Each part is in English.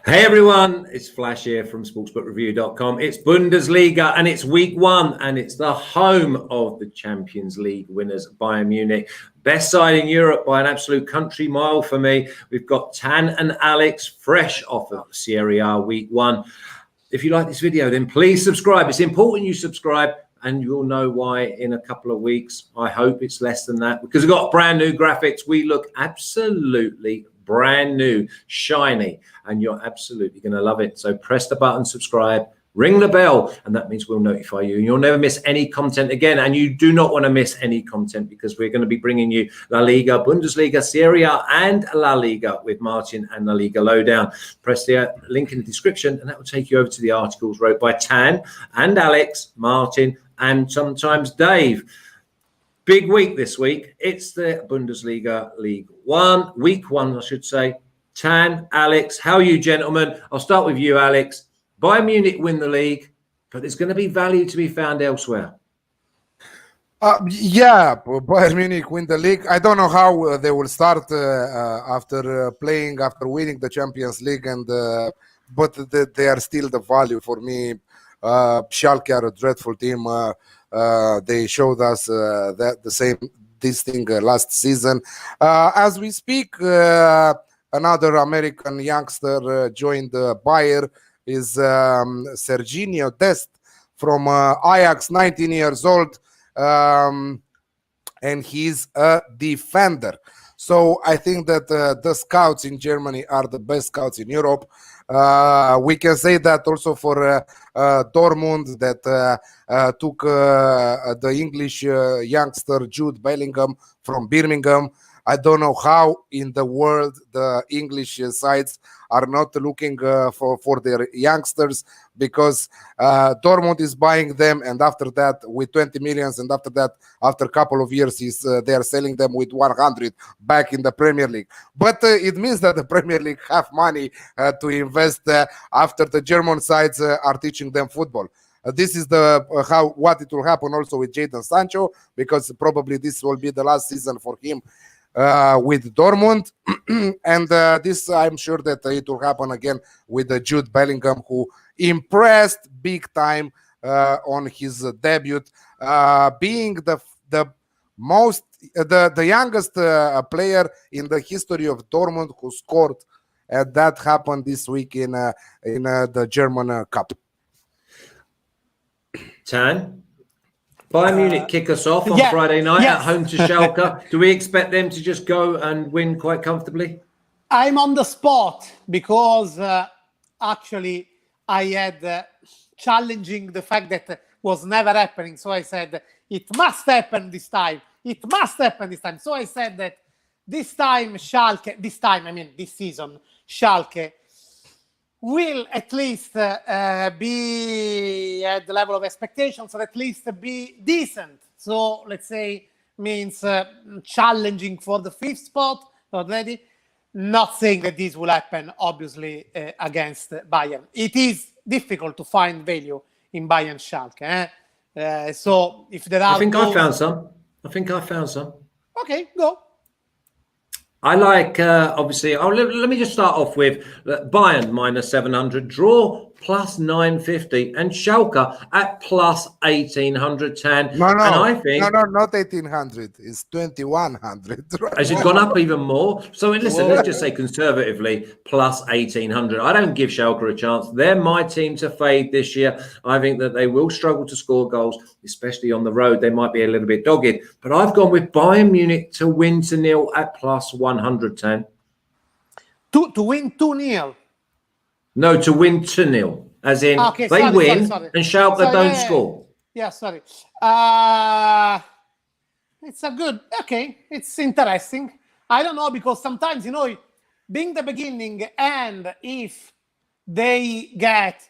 Hey everyone, it's Flash here from sportsbookreview.com. It's Bundesliga and it's week 1 and it's the home of the Champions League winners, Bayern Munich. Best side in Europe by an absolute country mile for me. We've got Tan and Alex fresh off of Serie A week 1. If you like this video, then please subscribe. It's important you subscribe and you'll know why in a couple of weeks. I hope it's less than that because we've got brand new graphics. We look absolutely brand new, shiny, and you're absolutely going to love it. So press the button, subscribe, ring the bell, and that means we'll notify you. And you'll never miss any content again. And you do not want to miss any content because we're going to be bringing you La Liga, Bundesliga, Serie A, and La Liga with Martin and La Liga Lowdown. Press the link in the description, and that will take you over to the articles wrote by Tan and Alex, Martin, and sometimes Dave. Big week this week. It's the Bundesliga week 1, I should say. Tan, Alex, how are you, gentlemen? I'll start with you, Alex. Bayern Munich win the league, but there's going to be value to be found elsewhere. Bayern Munich win the league. I don't know how they will start after winning the Champions League, but they are still the value for me. Schalke are a dreadful team. They showed us this thing last season. As we speak, another American youngster joined Bayern is Serginho Dest from Ajax, 19 years old, and he's a defender. So I think that the scouts in Germany are the best scouts in Europe. We can say that also for Dortmund that took the English youngster Jude Bellingham from Birmingham. I don't know how in the world the English sides are not looking for their youngsters, because Dortmund is buying them, and after that with 20 millions, and after that, after a couple of years, they are selling them with 100 back in the Premier League. But it means that the Premier League have money to invest after the German sides are teaching them football. This is what it will happen also with Jadon Sancho, because probably this will be the last season for him with Dortmund. And this, I'm sure that it will happen again with Jude Bellingham, who impressed big time on his debut, being the youngest player in the history of Dortmund who scored, and that happened this week in the German Cup. Tan? Bayern Munich kick us off on Friday night at home to Schalke. Do we expect them to just go and win quite comfortably? I'm on the spot because actually I had challenging the fact that was never happening. So I said, it must happen this time. It must happen this time. So I said that this time Schalke, this season, Schalke will at least be at the level of expectations, or at least be decent. So let's say means challenging for the 5th spot already. Not saying that this will happen, obviously, against Bayern. It is difficult to find value in Bayern Schalke. So if there are... I found some. Okay, go. I like, obviously, let me just start off with Bayern minus 700, draw plus 950, and Schalke at plus 1800. Tan. No, and I think not 1800. It's 2100. Has it gone up even more? So listen, let's just say conservatively plus 1800. I don't give Schalke a chance. They're my team to fade this year. I think that they will struggle to score goals, especially on the road. They might be a little bit dogged, but I've gone with Bayern Munich to win 2-0 at plus 100. Tan. To win 2-0. No, to win 2-0, as in they win and Schalke don't score. Yeah, sorry. It's a good, it's interesting. I don't know, because sometimes, being the beginning, and if they get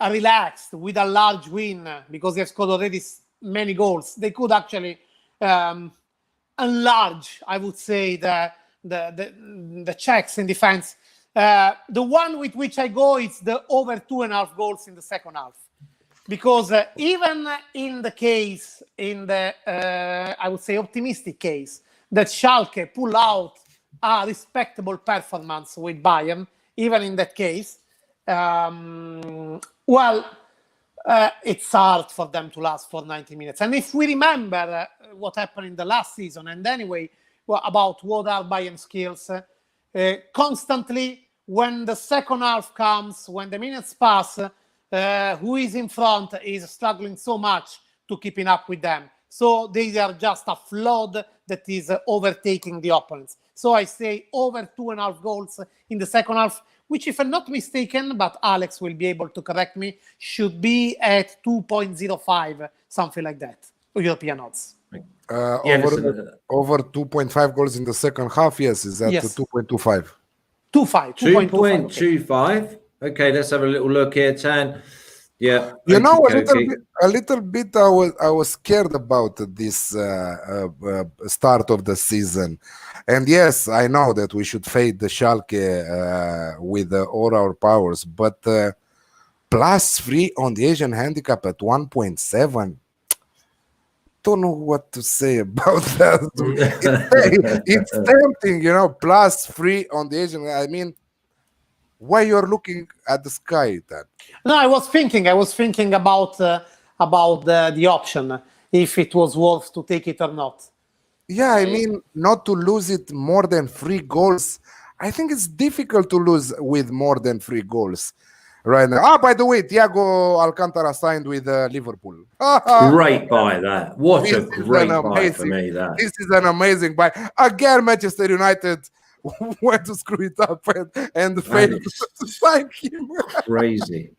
relaxed with a large win, because they've scored already many goals, they could actually enlarge, I would say, the checks in defense. The one with which I go is the over 2.5 goals in the second half. Because even in the case, I would say optimistic case, that Schalke pull out a respectable performance with Bayern, even in that case, it's hard for them to last for 90 minutes. And if we remember what happened in the last season, and anyway, about what are Bayern skills, constantly when the second half comes, when the minutes pass, who is in front is struggling so much to keeping up with them. So they are just a flood that is overtaking the opponents. So I say over 2.5 goals in the second half, which, if I'm not mistaken, but Alex will be able to correct me, should be at 2.05, something like that, European odds. Over 2.5 goals in the second half, yes, is that 2.25? 2.25. Okay, let's have a little look here, Tan. Yeah, you know, a little bit. I was scared about this start of the season, and yes, I know that we should fade the Schalke with all our powers, but +3 on the Asian handicap at 1.7. Don't know what to say about that. It's tempting, you know. +3 on the Asian. I mean, why you're looking at the sky then? No, I was thinking about the option, if it was worth to take it or not. Yeah, I mean, not to lose it more than 3 goals. I think it's difficult to lose with more than 3 goals right now. By the way, Thiago Alcantara signed with Liverpool. Great buy that. What a great buy for me, that. This is an amazing buy. Again, Manchester United went to screw it up and failed to sign him. Crazy.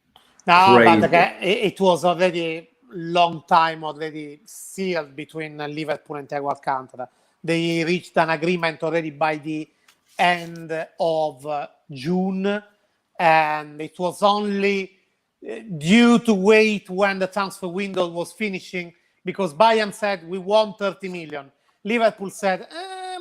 No, but again, it was already long time already sealed between Liverpool and Thiago Alcantara. They reached an agreement already by the end of June, and it was only due to wait when the transfer window was finishing, because Bayern said we want 30 million. Liverpool said,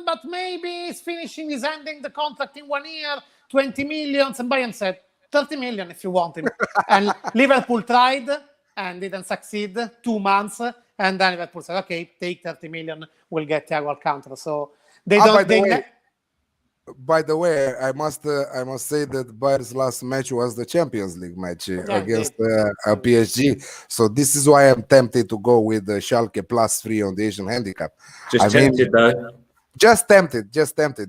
but maybe it's finishing, is ending the contract in 1 year, 20 million. And Bayern said, 30 million if you want him. And Liverpool tried and didn't succeed. 2 months. And then Liverpool said, okay, take 30 million, we'll get Thiago Alcantara. So they don't... By the way, I must say that Bayern's last match was the Champions League match against PSG. So this is why I'm tempted to go with the Schalke +3 on the Asian handicap. Just tempted,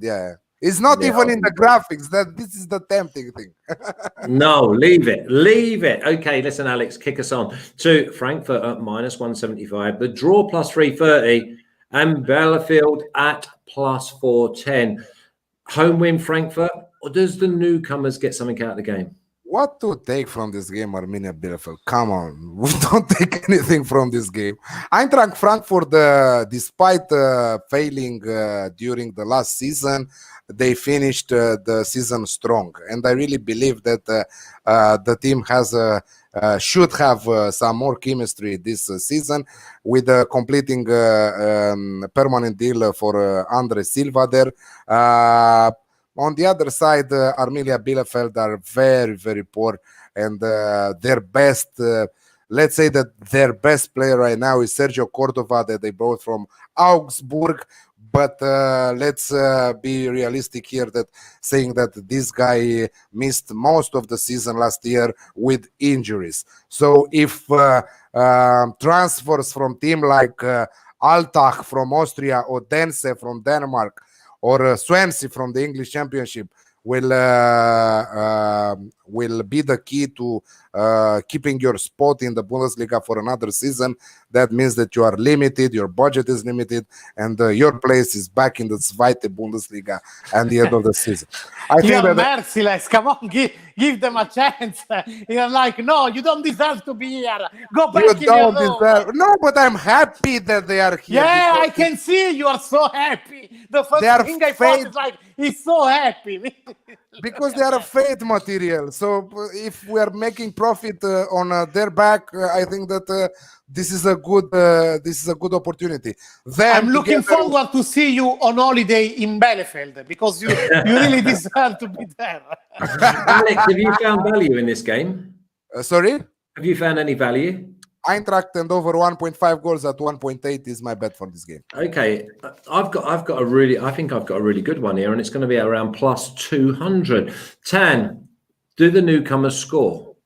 yeah. It's not even in the graphics. That this is the tempting thing. No, leave it. Okay, listen, Alex, kick us on to Frankfurt at -175, the draw +330, and Bielefeld at +410. Home win, Frankfurt, or does the newcomers get something out of the game? What to take from this game, Arminia Bielefeld? Come on, we don't take anything from this game. Eintracht Frankfurt, despite failing during the last season, they finished the season strong, and I really believe that the team should have some more chemistry this season, with completing permanent deal for Andre Silva there. On the other side, Arminia Bielefeld are very, very poor, and their best, let's say that their best player right now is Sergio Cordova, that they brought from Augsburg. But let's be realistic here, that saying that this guy missed most of the season last year with injuries. So if transfers from team like Altach from Austria, or Dense from Denmark, or Swansea from the English Championship will be the key to keeping your spot in the Bundesliga for another season, that means that you are limited, your budget is limited, and your place is back in the Zweite Bundesliga at the end of the season. I think You're merciless. Come on, give them a chance. You're like, no, you don't deserve to be here. Go back you in your room. No, but I'm happy that they are here. Yeah, I can see you are so happy. The first thing I thought is like, he's so happy. Because they are a fate material. So if we are making profit on their back, I think that this is a good opportunity. Then I'm looking forward to see you on holiday in Bielefeld, because you really deserve to be there. Alex, have you found value in this game? Sorry? Have you found any value? Eintracht and over 1.5 goals at 1.8 is my bet for this game. Okay, I think I've got a really good one here, and it's going to be around plus 200. Tan, do the newcomers score?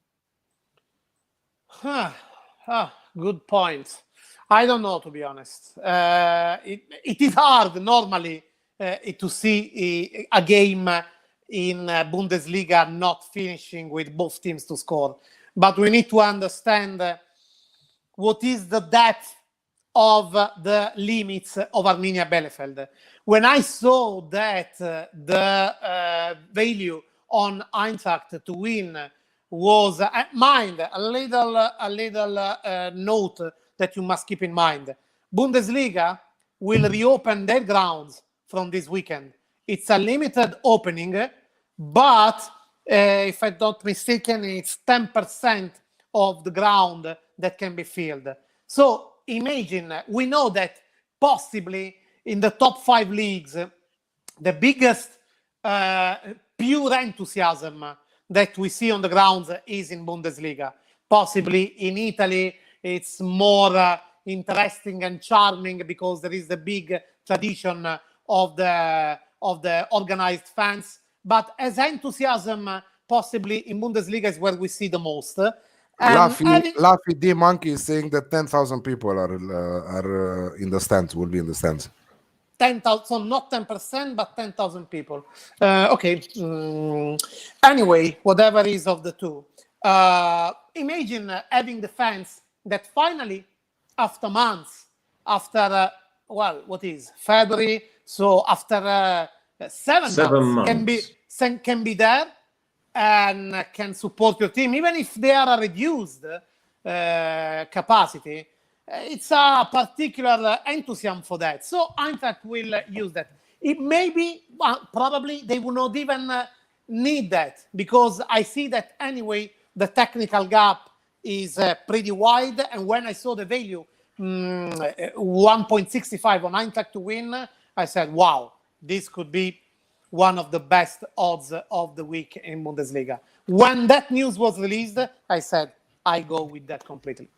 Good point. I don't know, to be honest. It is hard normally to see a game in Bundesliga not finishing with both teams to score. But we need to understand what is the depth of the limits of Arminia Bielefeld. When I saw that the value on Eintracht to win was, mind, a little note that you must keep in mind. Bundesliga will reopen their grounds from this weekend. It's a limited opening, but if I'm not mistaken, it's 10% of the ground that can be filled. So imagine, we know that possibly in the top 5 leagues, the biggest pure enthusiasm that we see on the grounds is in Bundesliga. Possibly in Italy, it's more interesting and charming because there is the big tradition of the organized fans. But as enthusiasm, possibly in Bundesliga is where we see the most. Laffy D Monkey is saying that 10,000 people are in the stands, will be in the stands. 10,000, so not 10%, but 10,000 people. Okay. Anyway, whatever is of the two. Imagine having the fans that finally, after months, after, what is February? So after 7 months, can be there and can support your team, even if they are a reduced capacity. It's a particular enthusiasm for that. So Eintracht will use that. It maybe, probably, they will not even need that, because I see that anyway, the technical gap is pretty wide. And when I saw the value, 1.65 on Eintracht to win, I said, wow, this could be one of the best odds of the week in Bundesliga. When that news was released, I said, I go with that completely.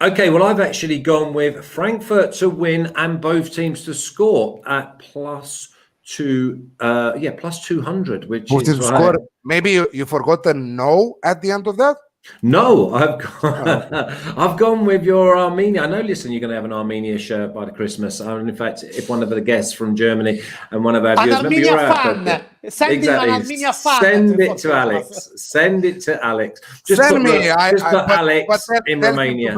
Okay, well, I've actually gone with Frankfurt to win and both teams to score at plus 200, which is right. Maybe you forgot the no at the end of that? No, I've gone with your Arminia. I know, listen, you're going to have an Arminia shirt by the Christmas. In fact, if one of the guests from Germany and one of our viewers, remember you're fan. Send him an Arminia fan. Send it to Alex. Send it to Alex. Just send me. Alex in Romania.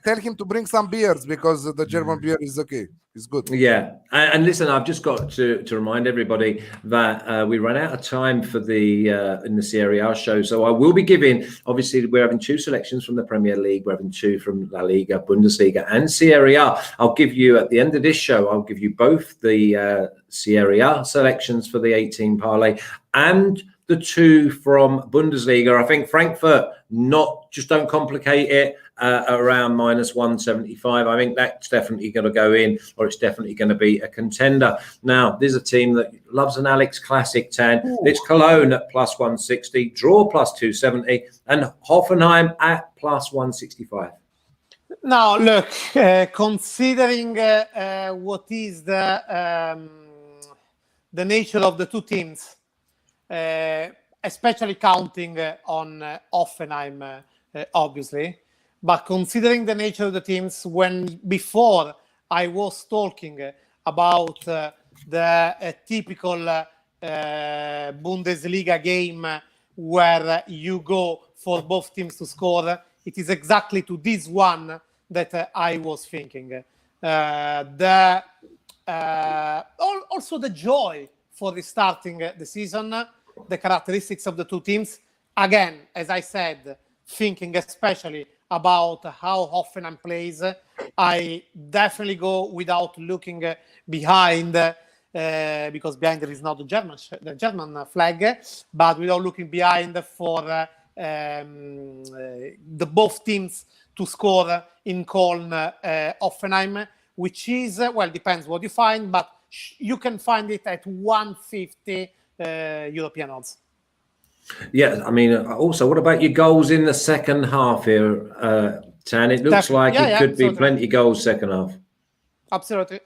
Tell him to bring some beers, because the German beer is okay. It's good. Yeah, and listen, I've just got to remind everybody that we ran out of time for the in the Serie A show, so I will be giving. Obviously, we're having 2 selections from the Premier League, we're having 2 from La Liga, Bundesliga, and Serie A. I'll give you at the end of this show. I'll give you both the Serie A selections for the 18 parlay and the 2 from Bundesliga. I think Frankfurt, don't complicate it. Around minus 175. I think that's definitely going to go in, or it's definitely going to be a contender. Now, there's a team that loves an Alex classic, Tan. Ooh. It's Cologne at plus 160, draw plus 270, and Hoffenheim at plus 165. Now, look, considering what is the nature of the two teams, especially counting on Hoffenheim, obviously, but considering the nature of the teams, before I was talking about the typical Bundesliga game where you go for both teams to score, it is exactly to this one that I was thinking. Also the joy for restarting the season, the characteristics of the two teams. Again, as I said, thinking especially about how Hoffenheim plays, I definitely go without looking behind, because behind there is not the German flag, but without looking behind for the both teams to score in Koln, Hoffenheim, which is, depends what you find, but you can find it at 150 European odds. Yeah, I mean, also, what about your goals in the second half here, Tan? It looks like it could be plenty goals second half. Absolutely.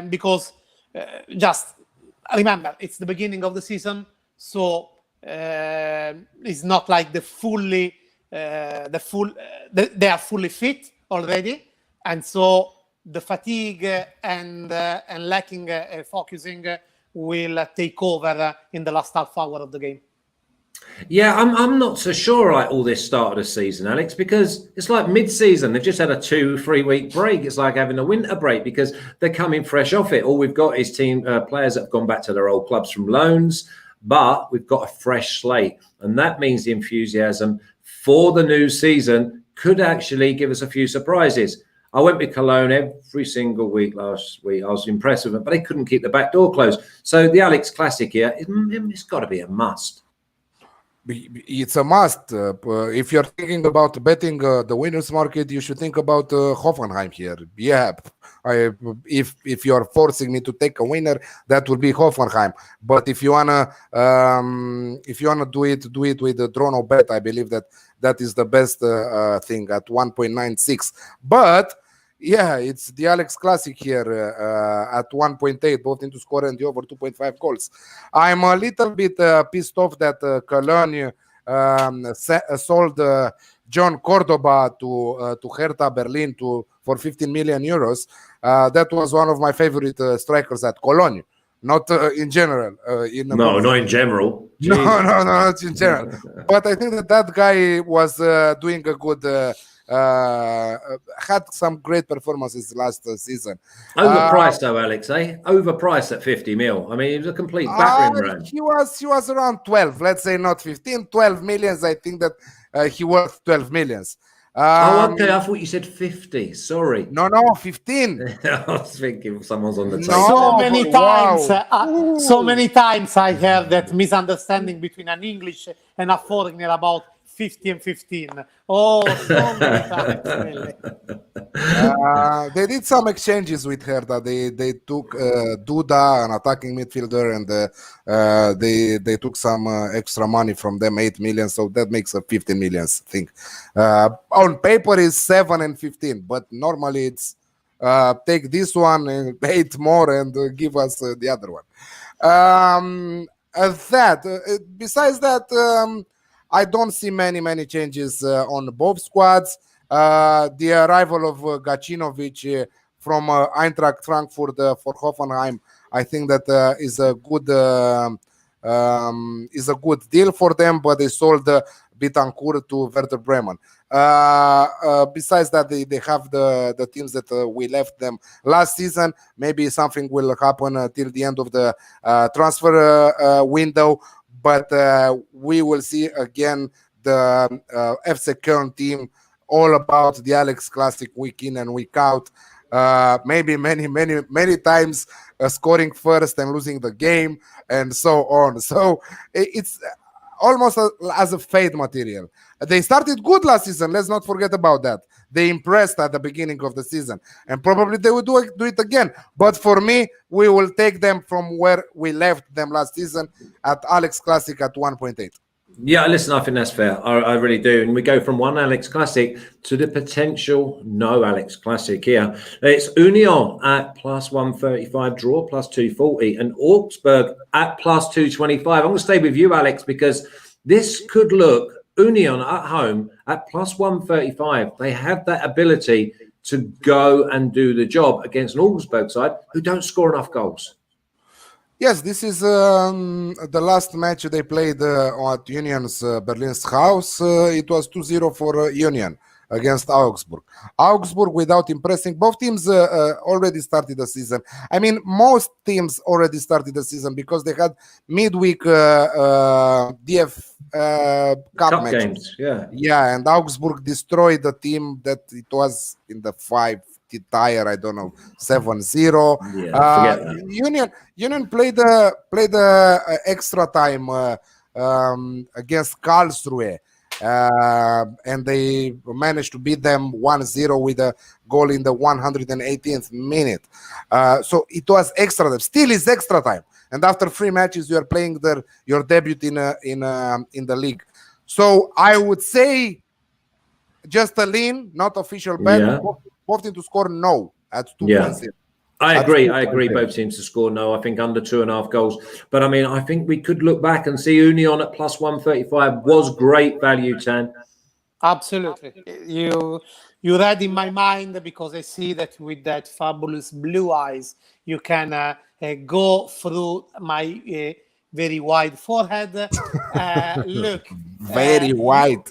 Because just remember, it's the beginning of the season, so it's not like they are fully fit already, and so the fatigue and lacking focusing will take over in the last half hour of the game. Yeah, I'm not so sure like all this start of the season, Alex, because it's like mid-season. They've just had a 2-3 week break. It's like having a winter break because they're coming fresh off it. All we've got is players that have gone back to their old clubs from loans, but we've got a fresh slate. And that means the enthusiasm for the new season could actually give us a few surprises. I went with Cologne every single week last week. I was impressed with them, but they couldn't keep the back door closed. So the Alex Classic here, it's got to be a must. It's a must. If you're thinking about betting the winners market, you should think about Hoffenheim here. Yeah, if you're forcing me to take a winner, that would be Hoffenheim. But if you wanna do it with the draw no bet. I believe that is the best thing at 1.96. But yeah, it's the Alex Classic here at 1.8, both into score and the over 2.5 goals. I'm a little bit pissed off that Cologne sold John Cordoba to Hertha Berlin for 15 million euros. That was one of my favorite strikers at Cologne. Not in general. Not in general. No, not in general. But I think that guy was doing a good. Had some great performances last season. Overpriced though, Alex, eh? Overpriced at 50 mil. I mean, it was a complete battering ram. He was around 12, let's say not 15, 12 millions. I think that he worth 12 millions. Okay, I thought you said 50. Sorry. No, 15. I was thinking someone's on the table. So many times I heard that misunderstanding between an English and a foreigner about 50 and 15. Oh, so many times, really. They did some exchanges with Hertha. They took Duda, an attacking midfielder, and they took some extra money from them, 8 million. So that makes a 15 million thing. On paper is 7 and 15, but normally it's take this one and 8 more and give us the other one. Besides that. I don't see many changes on both squads. The arrival of Gacinovic from Eintracht Frankfurt for Hoffenheim, I think that is a good deal for them. But they sold Betancourt to Werder Bremen. Besides that, they have the teams that we left them last season. Maybe something will happen till the end of the transfer window. But we will see again the FC Köln team all about the Alex Classic week in and week out. Maybe many times scoring first and losing the game and so on. So it's almost as a fade material. They started good last season. Let's not forget about that. They impressed at the beginning of the season, and probably they will do it again. But for me, we will take them from where we left them last season at Alex Classic at 1.8. Yeah, listen, I think that's fair. I really do. And we go from one Alex Classic to the potential no Alex Classic here. It's Union at plus 135, draw plus 240, and Augsburg at plus 225. I'm going to stay with you, Alex, because this could look Union at home at plus 135. They have that ability to go and do the job against an Augsburg side who don't score enough goals. Yes, this is the last match they played at Union's Berlin's house. It was 2-0 for Union against Augsburg. Augsburg, without impressing, both teams already started the season. I mean, most teams already started the season because they had midweek DF Cup matches. Games. Yeah, and Augsburg destroyed the team that it was in the 5 tire, I don't know, 7-0. Yeah, Union played the extra time against Karlsruhe. And they managed to beat them 1-0 with a goal in the 118th minute. So it was extra time. Still is extra time. and after 3 matches you are playing your debut in the league. So I would say just a lean, not official bet. Yeah. Both teams to score no at 2.0. Yeah. I agree. Both teams to score no. I think under 2.5 goals. But I mean, I think we could look back and see Union at plus 135 was great value, Tan. Absolutely. You read in my mind, because I see that with that fabulous blue eyes, you can go through my very wide forehead. Look. Very wide.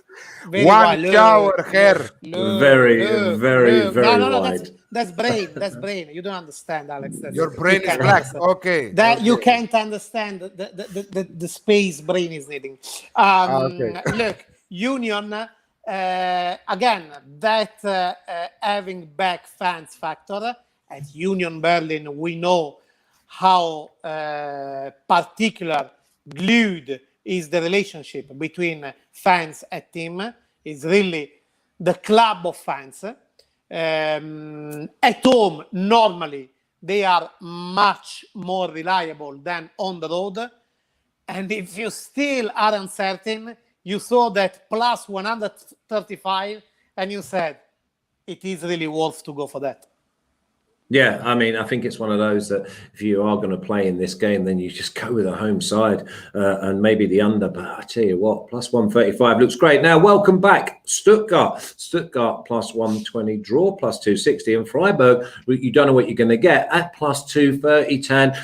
Very One wide. shower hair. Very No, wide. that's brain. That's brain. You don't understand, Alex. Your brain is black. Okay. That you can't understand the space brain is needing. Look, Union again, that having back fans factor at Union Berlin, we know how particular, glued is the relationship between fans and team. Is really the club of fans. At home, normally, they are much more reliable than on the road. And if you still are uncertain, you saw that plus 135, and you said, it is really worth to go for that. Yeah, I mean, I think it's one of those that if you are going to play in this game, then you just go with a home side and maybe the under. But I tell you what, plus 135 looks great. Now, welcome back, Stuttgart. Stuttgart plus 120, draw plus 260, and Freiburg, you don't know what you're going to get at plus 230, Tan.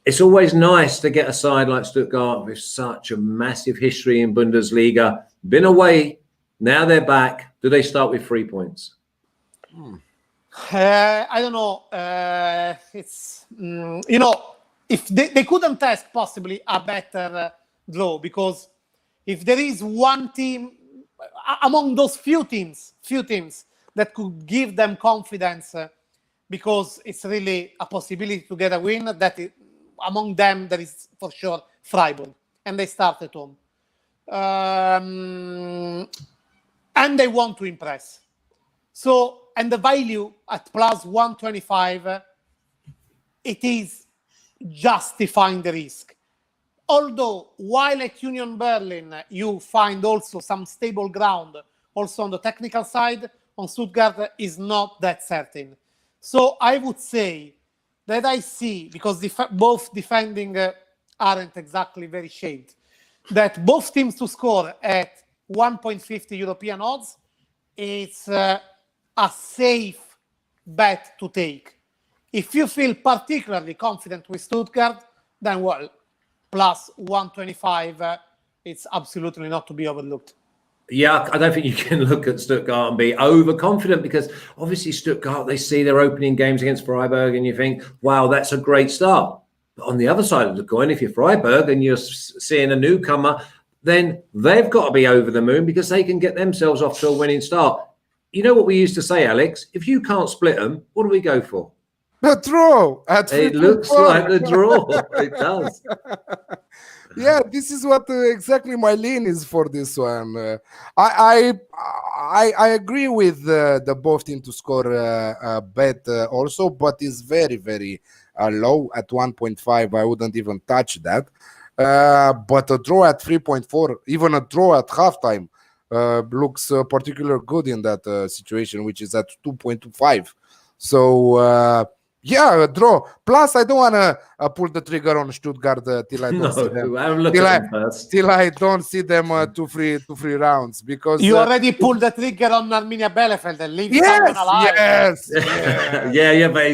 It's always nice to get a side like Stuttgart with such a massive history in Bundesliga. Been away, now they're back. Do they start with 3 points? I don't know. It's if they couldn't test possibly a better draw, because if there is one team among those few teams that could give them confidence, because it's really a possibility to get a win, that among them there is for sure Freiburg, and they start at home, and they want to impress. So, and the value at plus 125, it is justifying the risk. Although, while at Union Berlin, you find also some stable ground, also on the technical side, on Stuttgart is not that certain. So I would say that I see, because both defending aren't exactly very shaped, that both teams to score at 1.50 European odds, it's a safe bet to take. If you feel particularly confident with Stuttgart, then well, plus 125, it's absolutely not to be overlooked. Yeah, I don't think you can look at Stuttgart and be overconfident, because obviously Stuttgart, they see their opening games against Freiburg and you think, wow, that's a great start. But on the other side of the coin, if you're Freiburg and you're seeing a newcomer, then they've got to be over the moon because they can get themselves off to a winning start. You know what we used to say, Alex? If you can't split them, what do we go for? The draw. It looks like the draw. It does. Yeah, this is what exactly my lean is for this one. I agree with the both team to score bet also, but it's very, very low at 1.5. I wouldn't even touch that. But a draw at 3.4, even a draw at halftime, looks particularly good in that situation, which is at 2.25. So yeah, a draw. Plus, I don't want to pull the trigger on Stuttgart till I don't see them. Till I don't see them two free rounds, because you already pulled the trigger on Arminia Bielefeld and leave someone alive. Yes. yeah, but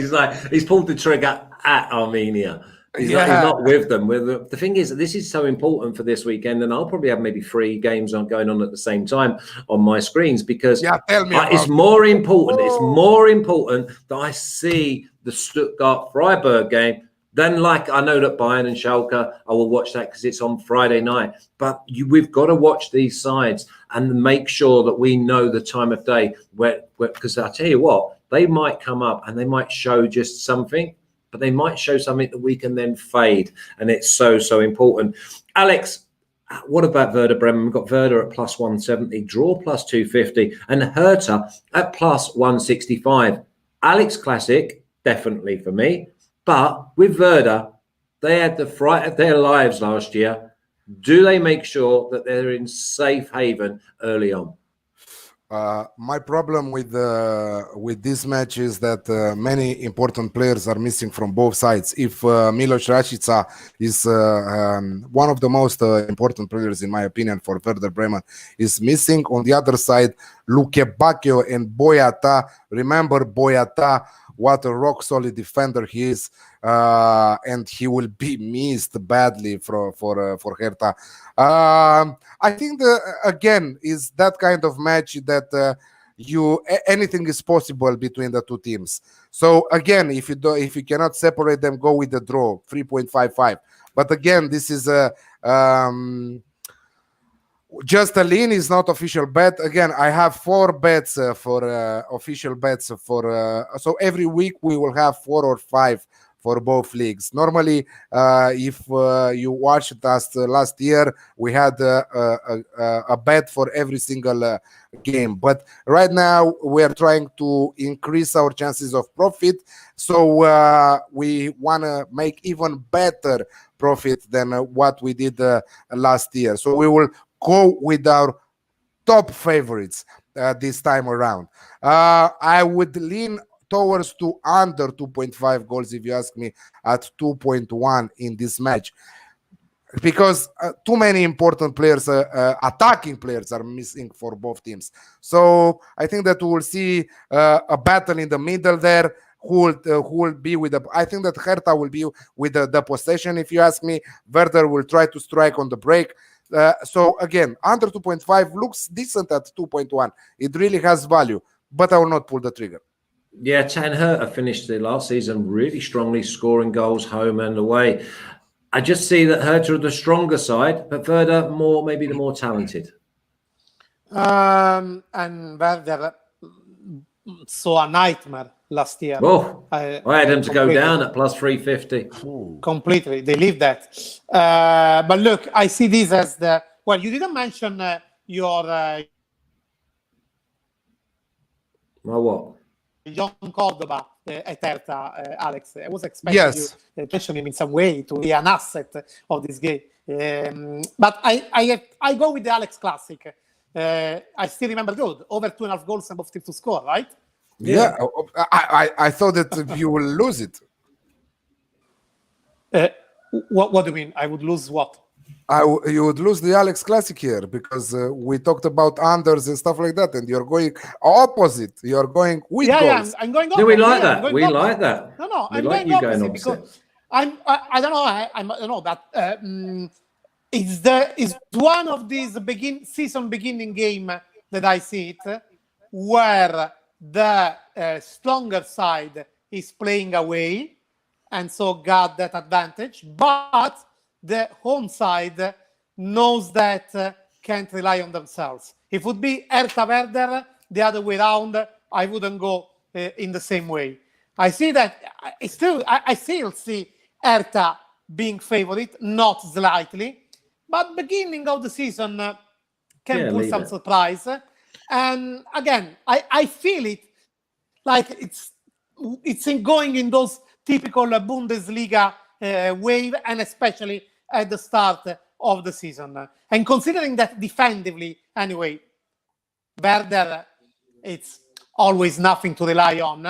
he's pulled the trigger at Arminia. He's not with them. The thing is, this is so important for this weekend, and I'll probably have maybe 3 games going on at the same time on my screens, because it's more important. It's more important that I see the Stuttgart-Freiburg game than, like, I know that Bayern and Schalke, I will watch that because it's on Friday night. But we've got to watch these sides and make sure that we know the time of day, because I tell you what, they might come up and they might show just something, but they might show something that we can then fade. And it's so important. Alex, what about Werder Bremen? We've got Werder at plus 170, draw plus 250, and Hertha at plus 165. Alex Classic, definitely for me. But with Werder, They had the fright of their lives last year. Do they make sure that they're in safe haven early on? My problem with this match is that many important players are missing from both sides. If Milos Rashica is one of the most important players, in my opinion, for Werder Bremen, is missing. On the other side, Luke Bacchio and Boyata. Remember Boyata, what a rock-solid defender he is, and he will be missed badly for Hertha. I think again is that kind of match that anything is possible between the two teams. So again, if you cannot separate them, go with the draw 3.55. But again, this is a just a lean, is not official bet. Again, I have 4 bets for official bets for so every week we will have 4 or 5 for both leagues. Normally, if you watched us last year, we had a bet for every single game. But right now, we are trying to increase our chances of profit. So we want to make even better profit than what we did last year. So we will go with our top favorites this time around. I would lean towards to under 2.5 goals, if you ask me, at 2.1 in this match, because too many important players, attacking players, are missing for both teams. So I think that we will see a battle in the middle there. Who will be with the? I think that Hertha will be with the possession. If you ask me, Werder will try to strike on the break. So again, under 2.5 looks decent at 2.1. It really has value, but I will not pull the trigger. Yeah, Hertha finished the last season really strongly, scoring goals home and away. I just see that Hertha are the stronger side, but Werder maybe the more talented. And Werder saw a nightmare last year. Oh, I had them to go down at plus 350. Completely, they leave that. But look, I see this as you didn't mention your what? John Cordoba at Hertha, Alex. I was expecting you to mention him in some way to be an asset of this game. But I go with the Alex Classic. I still remember good. Over 2.5 goals and both teams to score, right? Yeah. I thought that you will lose it. What do you mean? I would lose what? You would lose the Alex Classic here because we talked about unders and stuff like that, and you're going opposite. You're going with goals. Yeah, I'm going opposite. Do we like that? We like that. No, we I'm like going opposite because I don't know. I don't know that it's one of these season beginning game that I see it where the stronger side is playing away and so got that advantage, but the home side knows that can't rely on themselves. If it would be Hertha Werder the other way around, I wouldn't go in the same way. I see that I still see Hertha being favorite, not slightly, but beginning of the season can pull some surprise. And again, I feel it like it's going in those typical Bundesliga wave, and especially at the start of the season. And considering that defensively, anyway, Werder, it's always nothing to rely on,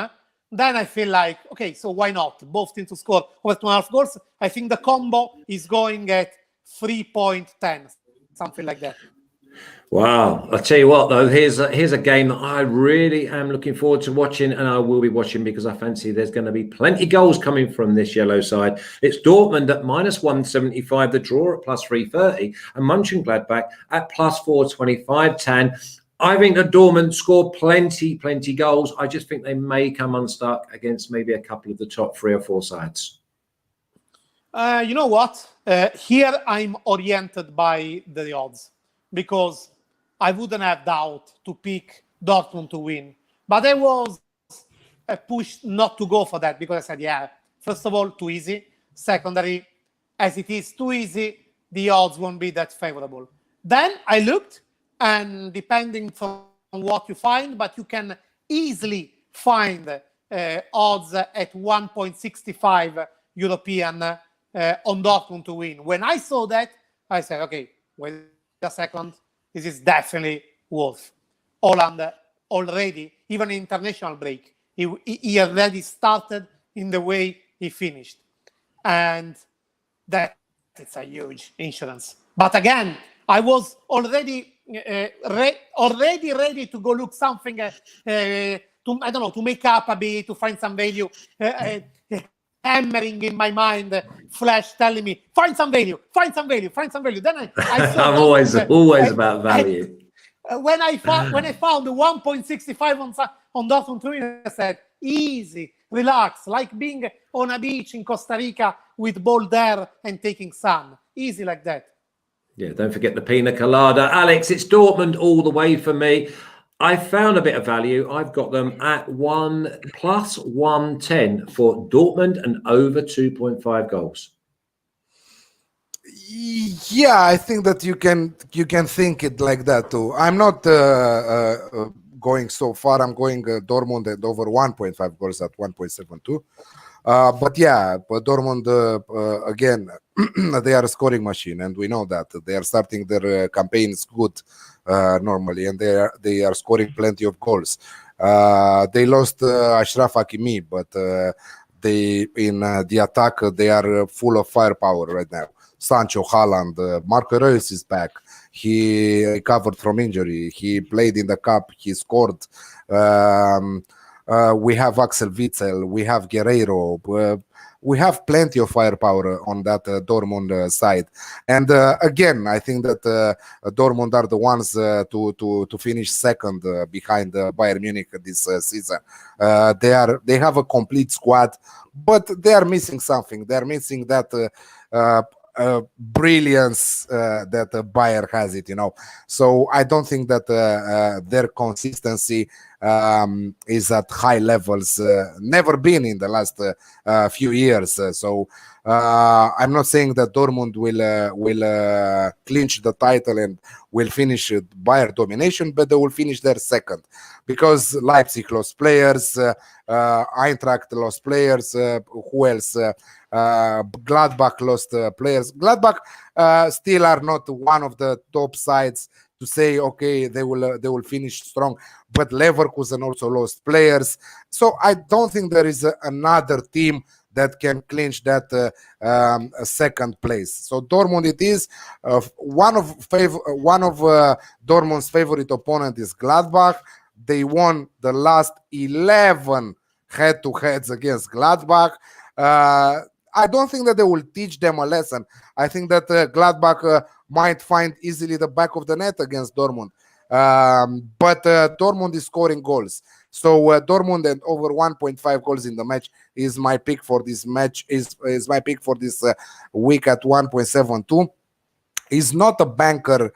then I feel like, okay, so why not? Both teams to score over 2.5 goals. I think the combo is going at 3.10, something like that. Wow. I'll tell you what, though, here's a game that I really am looking forward to watching, and I will be watching because I fancy there's going to be plenty of goals coming from this yellow side. It's Dortmund at minus 175, the draw at plus 330, and Monchengladbach at plus 425. Tan, I think that Dortmund score plenty goals. I just think they may come unstuck against maybe a couple of the top 3 or 4 sides. You know what? Here I'm oriented by the odds because I wouldn't have doubt to pick Dortmund to win. But I was pushed not to go for that because I said, first of all, too easy. Secondary, as it is too easy, the odds won't be that favorable. Then I looked, and depending from what you find, but you can easily find odds at 1.65 European on Dortmund to win. When I saw that, I said, okay, wait a second. This is definitely Wolf. Holland already, even in international break, he already started in the way he finished. And that it's a huge insurance. But again, I was already ready to go look something to make up a bit, to find some value. Hammering in my mind, Flash telling me, find some value. Then I saw I'm always about value. When I found 1.65 on Dortmund to win, I said, easy, relax, like being on a beach in Costa Rica with ball there and taking sun. Easy like that. Yeah, don't forget the pina colada. Alex, it's Dortmund all the way for me. I found a bit of value. I've got them at 1 plus 110 for Dortmund and over 2.5 goals. Yeah, I think that you can think it like that too. I'm not going so far. I'm going Dortmund at over 1.5 goals at 1.72. But Dortmund again, they are a scoring machine, and we know that they are starting their campaigns good normally, and they are scoring plenty of goals. They lost Ashraf Hakimi, but they in the attack they are full of firepower right now. Sancho, Haaland, Marco Reus is back. He recovered from injury. He played in the cup. He scored. We have Axel Witsel. We have Guerreiro. We have plenty of firepower on that Dortmund side. And again, I think that Dortmund are the ones to finish second behind Bayern Munich this season. They have a complete squad, but they are missing something. They are missing that brilliance that Bayern has it, So I don't think that their consistency is at high levels. Never been in the last few years. So I'm not saying that Dortmund will clinch the title and will finish Bayern domination, but they will finish their second because Leipzig lost players, Eintracht lost players. Who else? Gladbach lost players. Gladbach still are not one of the top sides to say, okay, they will finish strong. But Leverkusen also lost players. So I don't think there is another team that can clinch that second place. So Dortmund it is. One of Dortmund's favorite opponent is Gladbach. They won the last 11 head-to-heads against Gladbach. I don't think that they will teach them a lesson. I think that Gladbach might find easily the back of the net against Dortmund. But Dortmund is scoring goals. So Dortmund and over 1.5 goals in the match is my pick for this match. Is my pick for this week at 1.72. Is not a banker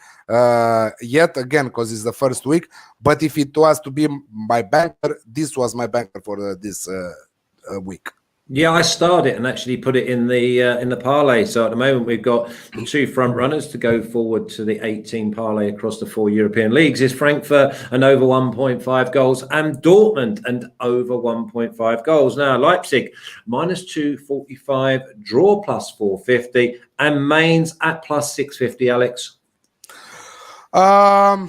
yet, again, because it's the first week. But if it was to be my banker, this was my banker for this week. Yeah, I started it and actually put it in the parlay. So at the moment we've got the two front runners to go forward to the 18 parlay across the 4 European leagues. Is Frankfurt and over 1.5 goals, and Dortmund and over 1.5 goals. Now Leipzig minus 245, draw plus 450, and Mainz at plus 650. Alex, I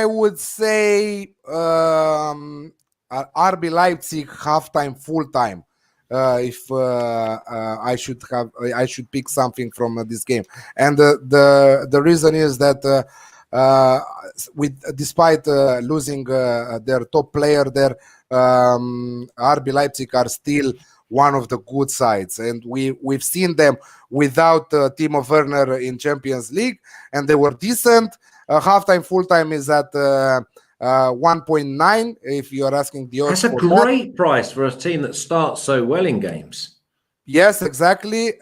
would say RB Leipzig halftime, full time. If I should pick something from this game, and the reason is that despite losing their top player, their RB Leipzig are still one of the good sides, and we've seen them without Timo Werner in Champions League, and they were decent. Halftime, full time is at 1.9 if you're asking the odds. That's a great price for a team that starts so well in games. Yes, exactly,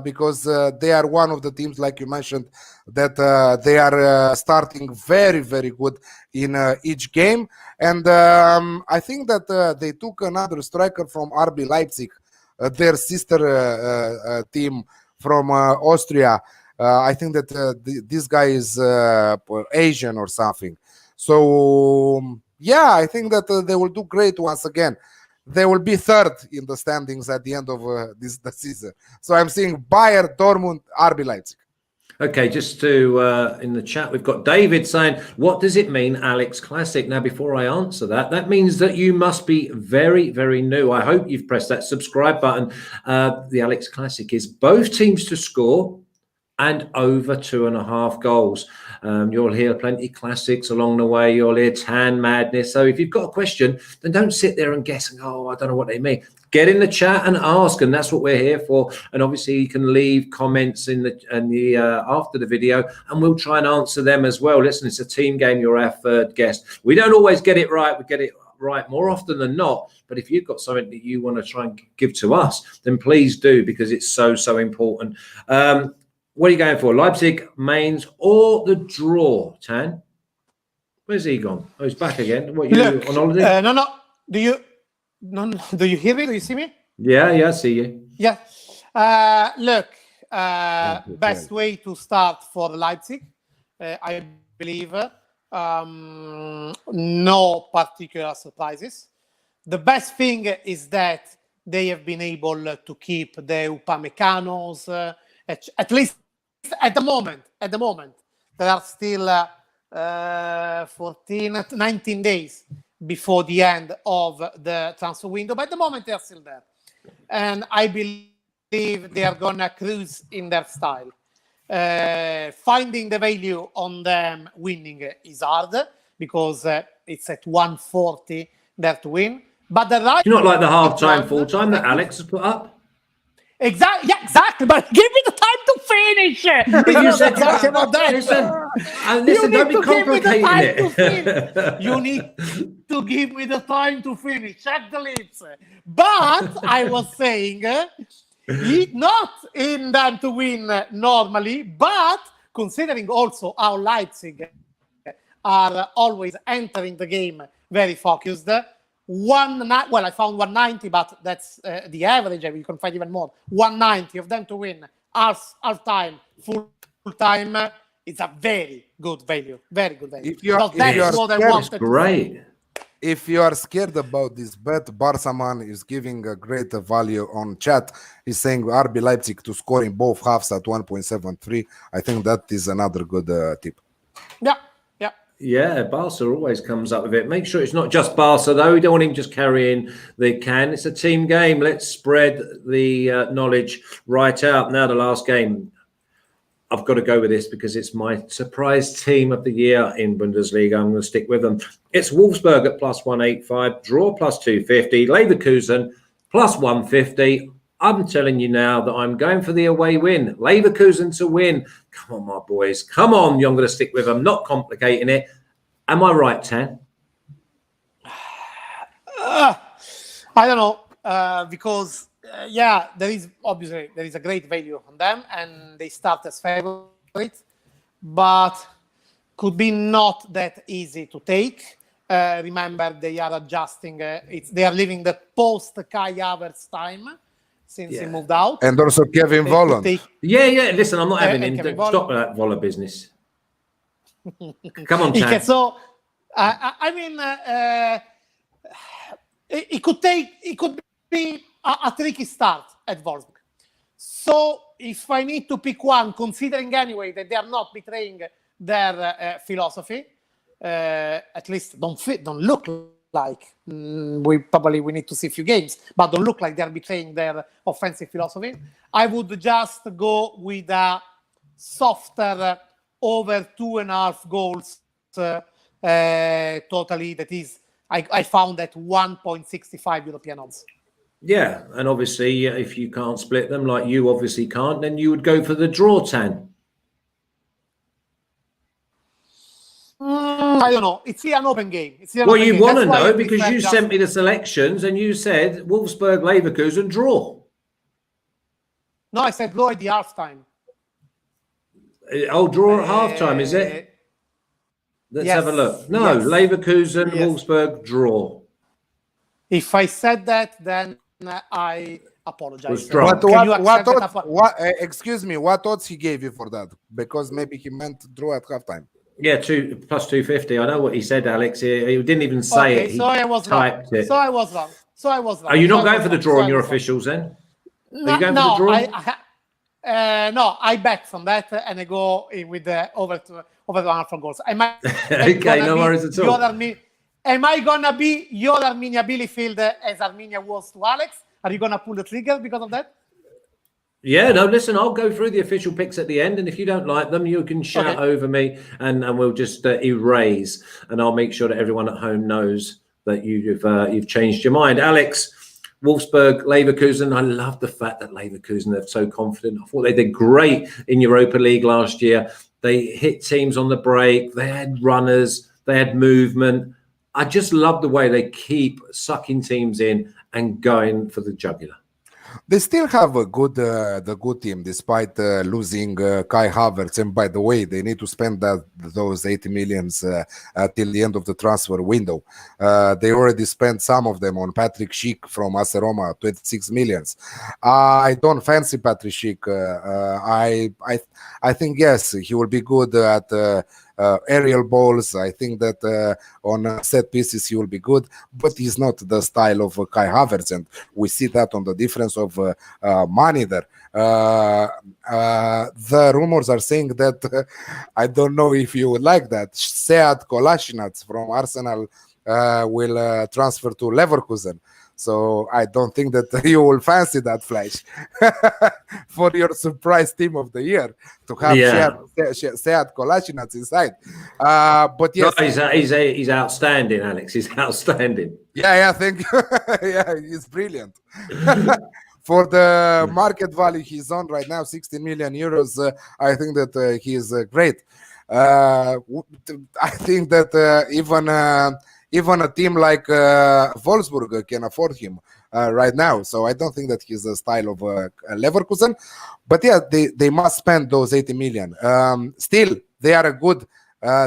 because they are one of the teams, like you mentioned, that they are starting very, very good in each game. And I think that they took another striker from RB Leipzig, their sister team from Austria. I think that this guy is Asian or something. So, yeah, I think that they will do great once again. they will be third in the standings at the end of the season. So I'm seeing Bayern, Dortmund, RB Leipzig. Okay, just to in the chat, we've got David saying, what does it mean, Alex Classic? Now, before I answer that, that means that you must be very, very new. I hope you've pressed that subscribe button. The Alex Classic is both teams to score and over 2.5 goals. You'll hear plenty classics along the way. You'll hear Tan madness. So if you've got a question, then don't sit there and guess, oh, I don't know what they mean. Get in the chat and ask, and that's what we're here for. And obviously you can leave comments in the after the video, and we'll try and answer them as well. Listen, it's a team game. You're our third guest. We don't always get it right. We get it right more often than not. But if you've got something that you want to try and give to us, then please do, because it's so important. What are you going for? Leipzig, Mainz, or the draw, Tan? Where's he gone? Oh, he's back again. What, you Look, on holiday? No. Do you hear me? Do you see me? Yeah, I see you. Yeah. Look, best way to start for Leipzig, I believe. No particular surprises. The best thing is that they have been able to keep the Upamecanos, at least at the moment. There are still 19 days before the end of the transfer window, but at the moment they are still there. And I believe they are going to cruise in their style. Finding the value on them winning is hard, because it's at 140 there to win. But the right, Do you not like the half-time, full-time that Alex has put up? Exactly. But give me the time to finish. But you said about that. Listen, don't be complicating it. You need to give me the time to finish. Check the lips. But I was saying, not in them to win normally, but considering also how Leipzig are always entering the game very focused. I found 190, but that's the average. You can find even more. 190 of them to win half time, full time. It's a very good value. Very good value. That's what I wanted. Great. If you are scared about this bet, Barsaman is giving a great value on chat. He's saying RB Leipzig to score in both halves at 1.73. I think that is another good tip. Yeah, Barca always comes up with it. Make sure it's not just Barca, though. We don't want him just carrying the can. It's a team game. Let's spread the knowledge right out. Now, the last game. I've got to go with this because it's my surprise team of the year in Bundesliga. I'm going to stick with them. It's Wolfsburg at +185, draw +250, Leverkusen +150. I'm telling you now that I'm going for the away win. Leverkusen to win. Come on, my boys. Come on. I'm going to stick with them. Not complicating it. Am I right, Tan? I don't know. Because, there is a great value on them, and they start as favorites, but could be not that easy to take. Remember, they are adjusting. They are living the post-Kai Havertz time, since he moved out. And also Kevin Volland. Listen, I'm not having him. Stop with that Voller business. Come on, Tan. So, it could be a tricky start at Wolfsburg. So, if I need to pick one, considering anyway that they are not betraying their philosophy, at least don't look like, we need to see a few games, but don't look like they're betraying their offensive philosophy. I would just go with a softer over 2.5 goals totally. That is, I found at 1.65 European odds. Yeah, and obviously, if you can't split them like you obviously can't, then you would go for the draw, Tan. I don't know. It's an open game. Well, you want to know because you sent me the selections and you said Wolfsburg, Leverkusen, draw. No, I said draw at the halftime. Oh, draw at halftime, is it? Let's have a look. No, yes. Leverkusen, Wolfsburg, draw. If I said that, then I apologize. Excuse me, what odds he gave you for that? Because maybe he meant draw at halftime. Yeah, +250. I know what he said, Alex. He didn't even say it. He I was typed wrong. it. So I was wrong. So I was right. Are you not So going for the draw on your officials then? Are you going for the draw? No, I bet on that and I go in with the over 1.5 goals. Okay, no worries at all. Am I gonna be your Arminia Bielefeld as Arminia was to Alex? Are you gonna pull the trigger because of that? Yeah, no, listen, I'll go through the official picks at the end, and if you don't like them, you can shout over me, and we'll just erase, and I'll make sure that everyone at home knows that you've changed your mind. Alex, Wolfsburg, Leverkusen. I love the fact that Leverkusen are so confident. I thought they did great in Europa League last year. They hit teams on the break. They had runners. They had movement. I just love the way they keep sucking teams in and going for the jugular. They still have a good, the good team despite losing Kai Havertz. And by the way, they need to spend those 80 millions till the end of the transfer window. They already spent some of them on Patrick Schick from AS Roma, 26 millions. I don't fancy Patrick Schick. I think yes, he will be good at aerial balls. I think that on set pieces he will be good, but he's not the style of Kai Havertz, and we see that on the difference of money there. The rumors are saying that I don't know if you would like that. Sead Kolasinac from Arsenal will transfer to Leverkusen. So I don't think that you will fancy that, Flash, for your surprise team of the year to have Sead Kolasinac inside. But yes, no, he's outstanding, Alex. He's outstanding. Yeah, thank you. Yeah, he's brilliant. For the market value he's on right now, 16 million euros, I think that he is great. I think that even a team like Wolfsburg can afford him right now. So I don't think that he's a style of Leverkusen. But yeah, they must spend those 80 million. Still, they are a good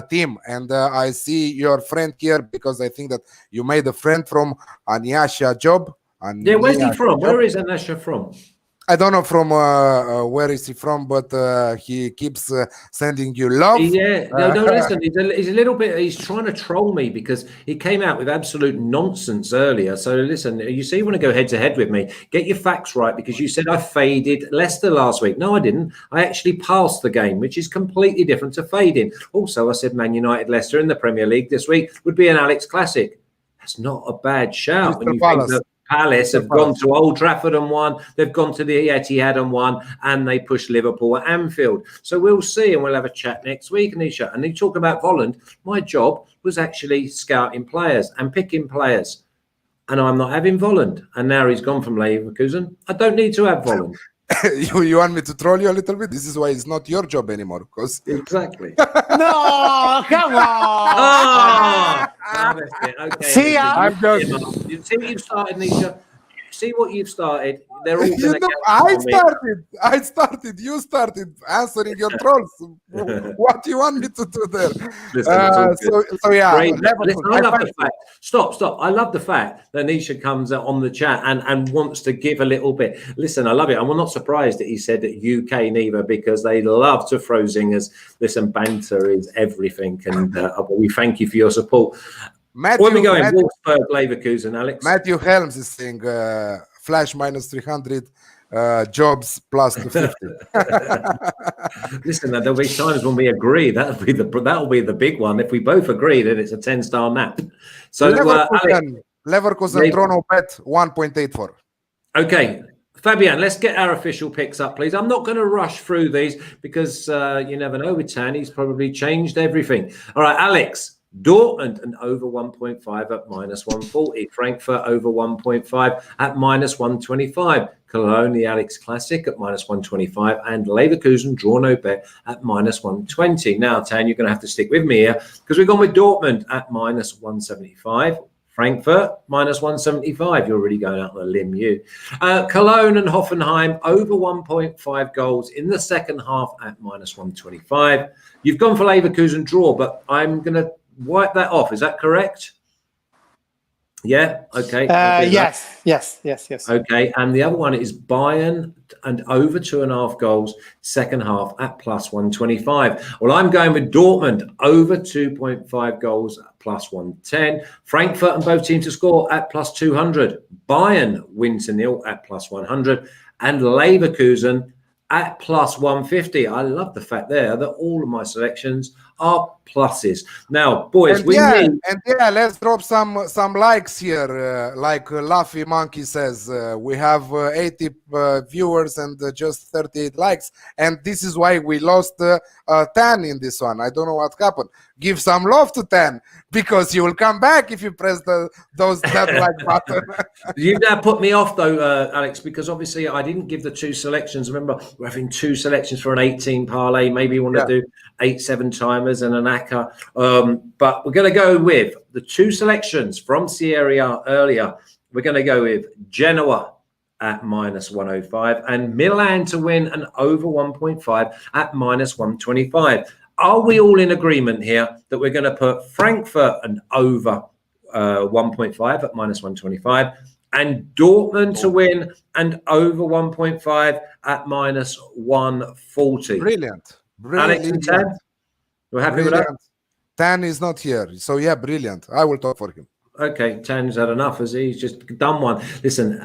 team. And I see your friend here because I think that you made a friend from Anyasha Job. Yeah, where's he from? Where is Anyasha from? I don't know from where is he from, but he keeps sending you love. Yeah, no, listen, he's a little bit, he's trying to troll me because he came out with absolute nonsense earlier. So listen, you say you want to go head to head with me, get your facts right, because you said I faded Leicester last week. No, I didn't. I actually passed the game, which is completely different to fading. Also, I said Man United Leicester in the Premier League this week would be an Alex Classic. That's not a bad shout. When you think that Palace have gone to Old Trafford and won. They've gone to the Etihad and won, and they pushed Liverpool at Anfield. So we'll see, and we'll have a chat next week, Anisha. And you talk about Volland. My job was actually scouting players and picking players, and I'm not having Volland. And now he's gone from Leverkusen. I don't need to have Volland. You want me to troll you a little bit? This is why it's not your job anymore. Because exactly. No, come on. Okay. See, I'm joking. You see what you've started, Nisha. See what you've started. They're all going to I started. You started answering your trolls. What do you want me to do there? Listen, so yeah. Listen, I love the fact. Stop. I love the fact that Nisha comes on the chat and wants to give a little bit. Listen, I love it. I'm not surprised that he said that UK neither, because they love to throw zingers. Listen, banter is everything, and we thank you for your support. Where are we going? Wolfsburg, Leverkusen, Alex. Matthew Helms is saying Flash minus 300, Jobs plus 250. Listen, there'll be times when we agree. That'll be the big one. If we both agree, then it's a 10-star nap. So Leverkusen Trono bet 1.84. Okay. Fabian, let's get our official picks up, please. I'm not going to rush through these because you never know with Tan. He's probably changed everything. All right, Alex. Dortmund and over 1.5 at minus 140. Frankfurt over 1.5 at minus 125. Cologne, the Alex Classic at minus 125. And Leverkusen, draw no bet at minus 120. Now, Tan, you're going to have to stick with me here because we've gone with Dortmund at minus 175. Frankfurt, minus 175. You're really going out on a limb, you. Cologne and Hoffenheim, over 1.5 goals in the second half at minus 125. You've gone for Leverkusen draw, but I'm going to wipe that off. Is that correct? Yeah. Okay. Yes. Okay. And the other one is Bayern and over 2.5 goals, second half at +125. Well, I'm going with Dortmund over 2.5 goals at +110. Frankfurt and both teams to score at +200. Bayern win to nil at +100. And Leverkusen at +150. I love the fact there that all of my selections are pluses. Now, boys, let's drop some likes here. Like Laffy Monkey says, we have 80 viewers and just 38 likes, and this is why we lost 10 in this one. I don't know what happened. Give some love to 10 because you will come back if you press that like button. You've now put me off though, Alex, because obviously I didn't give the 2 selections. Remember, we're having 2 selections for an 18 parlay. Maybe you want to do 8 7-timers and an ACCA. But we're going to go with the 2 selections from Serie A earlier. We're going to go with Genoa at -105 and Milan to win and over 1.5 at -125. Are we all in agreement here that we're going to put Frankfurt and over 1.5 at -125 and Dortmund to win and over 1.5 at -140? Brilliant. Alex and Tan, we're happy with that? Tan is not here. So, yeah, brilliant. I will talk for him. Okay, Tan's had enough, has he? He's just done one. Listen,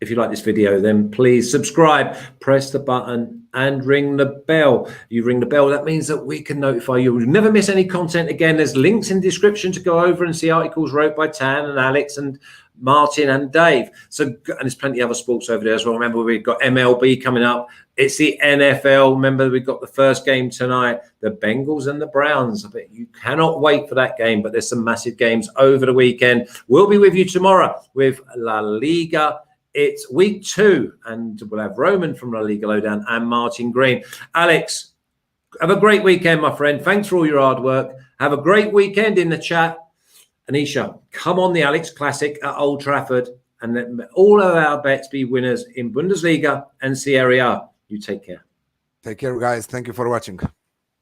if you like this video, then please subscribe, press the button and ring the bell. You ring the bell, that means that we can notify you. We'll never miss any content again. There's links in the description to go over and see articles wrote by Tan and Alex and Martin and Dave. So, and there's plenty of other sports over there as well. Remember, we've got MLB coming up. It's the NFL. Remember, we've got the first game tonight, the Bengals and the Browns. I bet you cannot wait for that game, but there's some massive games over the weekend. We'll be with you tomorrow with La Liga. It's week 2, and we'll have Roman from La Liga Lowdown and Martin Green. Alex, have a great weekend, my friend. Thanks for all your hard work. Have a great weekend in the chat. Anisha, come on the Alex Classic at Old Trafford and let all of our bets be winners in Bundesliga and Serie A. You take care. Take care, guys. Thank you for watching.